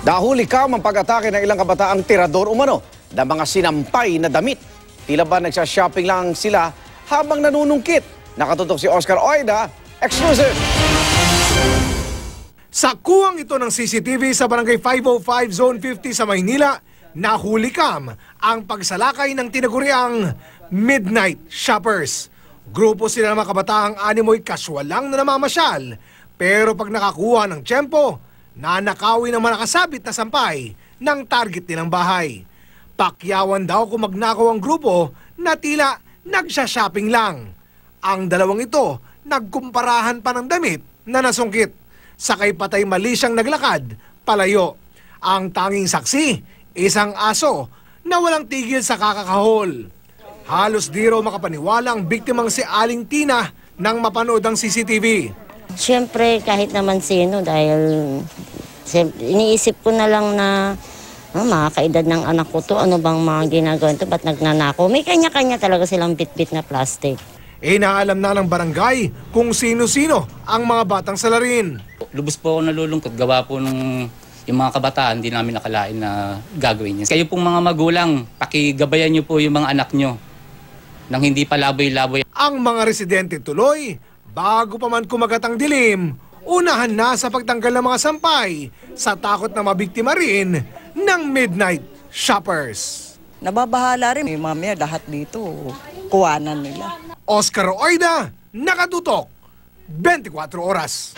Nahuli kam ang pag-atake ng ilang kabataang tirador umano na mga sinampay na damit. Tila ba nagsha-shopping lang sila habang nanunungkit? Nakatutok si Oscar Oida, exclusive! Sa kuwang ito ng CCTV sa Barangay 505 Zone 50 sa Maynila, nahuli kam ang pagsalakay ng tinaguriang Midnight Shoppers. Grupo sila ng mga kabataang animoy kaswal lang na namamasyal, pero pag nakakuha ng tiyempo, nanakawin ang nakasabit na sampay ng target nilang bahay. Pakyawan daw kung magnakaw ang grupo na tila nagsha-shopping lang. Ang dalawang ito nagkumparahan pa ng damit na nasungkit. Sakay patay mali siyang naglakad, palayo. Ang tanging saksi, isang aso na walang tigil sa kakakahol. Halos di raw makapaniwala ang biktimang si Aling Tina nang mapanood ang CCTV. Siyempre kahit naman sino dahil iniisip ko na lang na mga kaedad ng anak ko to, ano bang mga ginagawa ito, ba't nagnanako? May kanya-kanya talaga silang bit-bit na plastic. Inaalam na ng barangay kung sino-sino ang mga batang salarin. Lubos po ako nalulungkot, gawa po nung yung mga kabataan, hindi namin nakalain na gagawin niya. Kayo pong mga magulang, pakigabayan niyo po yung mga anak niyo nang hindi pa laboy-laboy. Ang mga residente tuloy, bago pa man kumagat ang dilim, unahan na sa pagtanggal ng mga sampay sa takot na mabiktima rin ng Midnight Shoppers. Nababahala rin. Mamaya lahat dito, kuwanan nila. Oscar Oida, nakatutok, 24 oras.